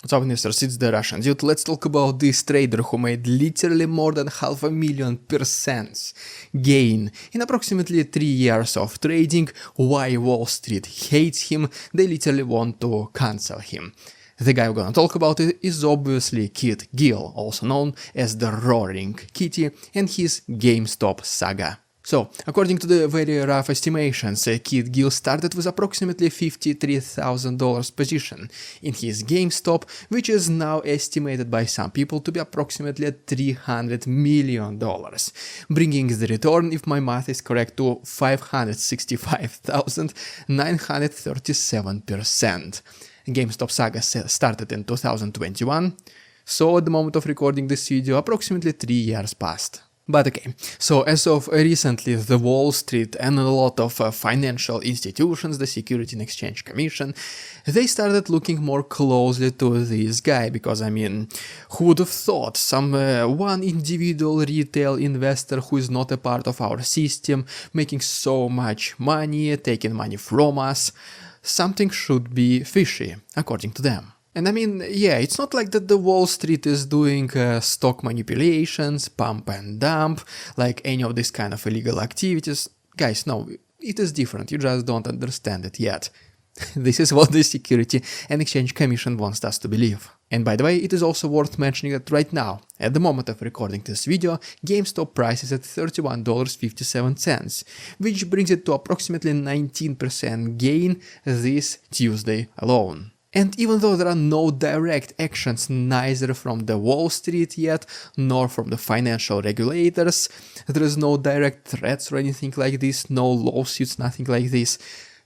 What's up, investors? It's the Russian dude. Let's talk about this trader who made literally more than 500,000% gain in approximately 3 years of trading. Why Wall Street hates him, they literally want to cancel him. The guy we're gonna talk about is obviously Keith Gill, also known as the Roaring Kitty, and his GameStop saga. So, according to the very rough estimations, Keith Gill started with approximately $53,000 position in his GameStop, which is now estimated by some people to be approximately $300 million, bringing the return, if my math is correct, to 565,937%. GameStop saga started in 2021, so at the moment of recording this video, approximately 3 years passed. But okay, so as of recently, the Wall Street and a lot of financial institutions, the Security and Exchange Commission, they started looking more closely to this guy, because I mean, who would have thought some one individual retail investor who is not a part of our system, making so much money, taking money from us, something should be fishy, according to them. And I mean, yeah, it's not like that the Wall Street is doing stock manipulations, pump and dump, like any of this kind of illegal activities. Guys, no, it is different, you just don't understand it yet. This is what the Security and Exchange Commission wants us to believe. And by the way, it is also worth mentioning that right now, at the moment of recording this video, GameStop price is at $31.57, which brings it to approximately 19% gain this Tuesday alone. And even though there are no direct actions neither from the Wall Street yet, nor from the financial regulators, there is no direct threats or anything like this, no lawsuits, nothing like this,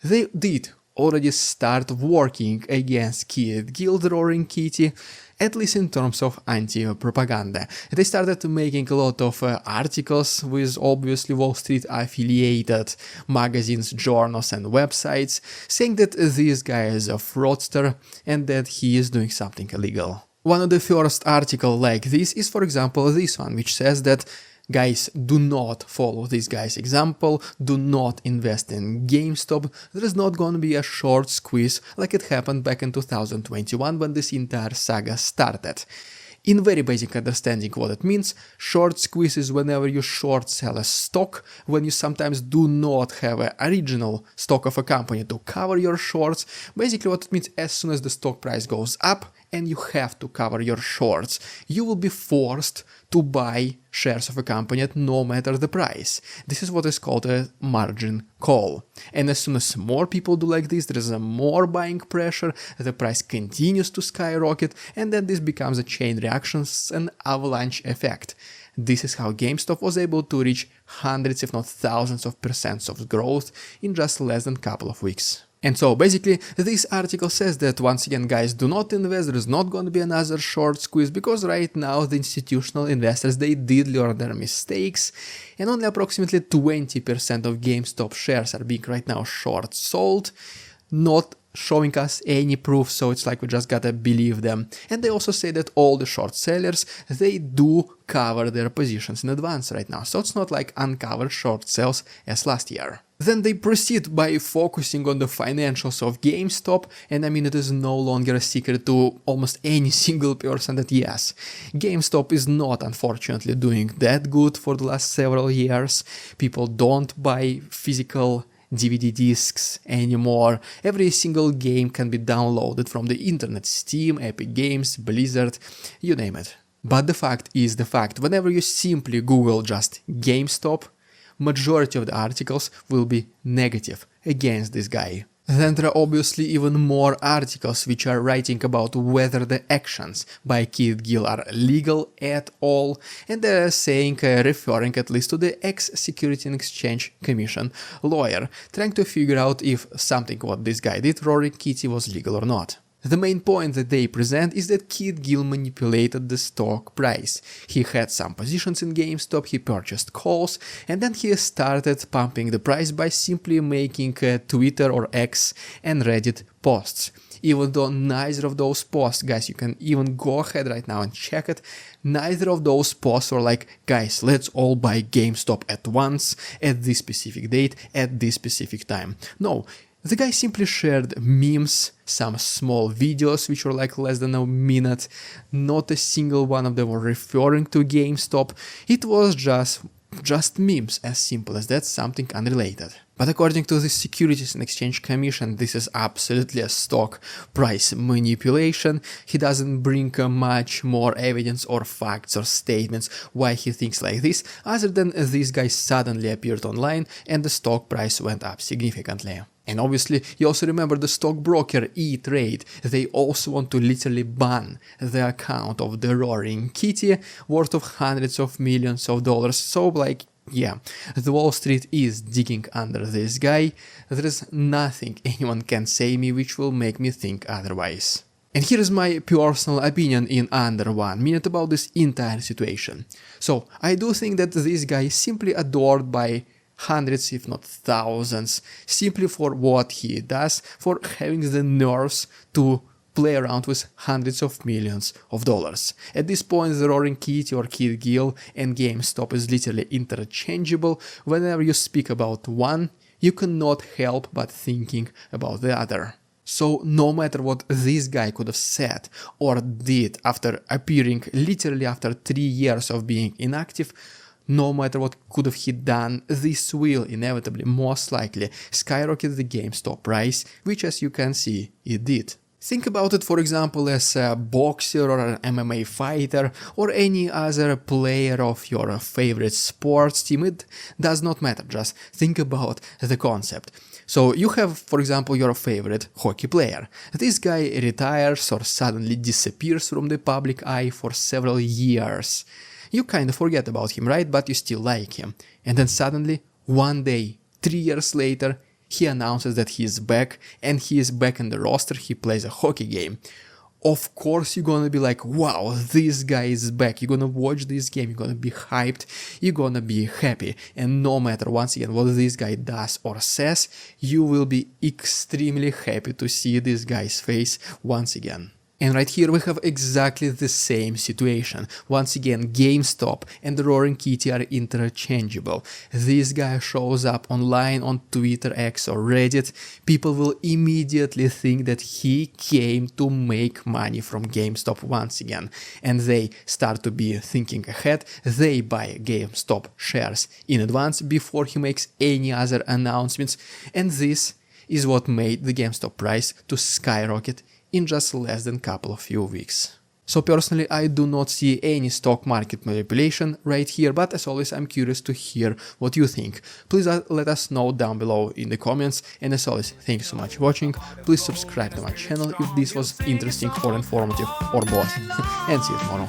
they did already start working against Keith Gill, the Roaring Kitty, at least in terms of anti-propaganda. They started making a lot of articles with obviously Wall Street affiliated magazines, journals and websites, saying that this guy is a fraudster and that he is doing something illegal. One of the first articles like this is, for example, this one, which says that guys, do not follow this guy's example, do not invest in GameStop, there is not gonna be a short squeeze like it happened back in 2021 when this entire saga started. In very basic understanding what it means, short squeeze is whenever you short sell a stock, when you sometimes do not have an original stock of a company to cover your shorts. Basically what it means, as soon as the stock price goes up and you have to cover your shorts, you will be forced to buy shares of a company at no matter the price. This is what is called a margin call. And as soon as more people do like this, there is a more buying pressure, the price continues to skyrocket, and then this becomes a chain reaction, an avalanche effect. This is how GameStop was able to reach hundreds if not thousands of percents of growth in just less than a couple of weeks. And so basically this article says that once again guys, do not invest, there is not going to be another short squeeze, because right now the institutional investors, they did learn their mistakes and only approximately 20% of GameStop shares are being right now short sold, not showing us any proof, so it's like we just gotta believe them. And they also say that all the short sellers, they do cover their positions in advance right now, so it's not like uncovered short sales as last year. Then they proceed by focusing on the financials of GameStop, and I mean it is no longer a secret to almost any single person that yes, GameStop is not unfortunately doing that good for the last several years. People don't buy physical DVD discs anymore. Every single game can be downloaded from the internet, Steam, Epic Games, Blizzard, you name it. But the fact is the fact, whenever you simply Google just GameStop, majority of the articles will be negative against this guy. Then there are obviously even more articles which are writing about whether the actions by Keith Gill are legal at all, and they're saying, referring at least to the ex-Security and Exchange Commission lawyer, trying to figure out if something what this guy did, Roaring Kitty, was legal or not. The main point that they present is that Keith Gill manipulated the stock price. He had some positions in GameStop, he purchased calls, and then he started pumping the price by simply making Twitter or X and Reddit posts. Even though neither of those posts, guys, you can even go ahead right now and check it, neither of those posts were like, guys, let's all buy GameStop at once, at this specific date, at this specific time. No, the guy simply shared memes, some small videos which were like less than a minute. Not a single one of them were referring to GameStop. It was just memes, as simple as that, something unrelated. But according to the Securities and Exchange Commission, this is absolutely a stock price manipulation. He doesn't bring much more evidence or facts or statements why he thinks like this, other than this guy suddenly appeared online and the stock price went up significantly. And obviously, you also remember the stockbroker E-Trade. They also want to literally ban the account of the Roaring Kitty, worth of hundreds of millions of dollars. So, like, yeah, the Wall Street is digging under this guy. There is nothing anyone can say me which will make me think otherwise. And here is my personal opinion in under 1 minute about this entire situation. So, I do think that this guy is simply adored by hundreds if not thousands, simply for what he does, for having the nerves to play around with hundreds of millions of dollars. At this point, the Roaring Kitty or Keith Gill and GameStop is literally interchangeable. Whenever you speak about one, you cannot help but thinking about the other. So no matter what this guy could have said or did after appearing literally after 3 years of being inactive, no matter what could have he done, this will inevitably, most likely, skyrocket the GameStop price, which as you can see, it did. Think about it, for example, as a boxer or an MMA fighter or any other player of your favorite sports team. It does not matter, just think about the concept. So you have, for example, your favorite hockey player. This guy retires or suddenly disappears from the public eye for several years. You kind of forget about him, right? But you still like him. And then suddenly, one day, 3 years later, he announces that he is back, and he is back in the roster, he plays a hockey game. Of course you're gonna be like, wow, this guy is back, you're gonna watch this game, you're gonna be hyped, you're gonna be happy, and no matter, once again, what this guy does or says, you will be extremely happy to see this guy's face once again. And right here we have exactly the same situation. Once again, GameStop and the Roaring Kitty are interchangeable. This guy shows up online on Twitter, X or Reddit. People will immediately think that he came to make money from GameStop once again. And they start to be thinking ahead. They buy GameStop shares in advance before he makes any other announcements. And this is what made the GameStop price to skyrocket in just less than couple of few weeks. So personally, I do not see any stock market manipulation right here, but as always, I'm curious to hear what you think. Please let us know down below in the comments, and as always, thank you so much for watching. Please subscribe to my channel if this was interesting or informative or both, and see you tomorrow.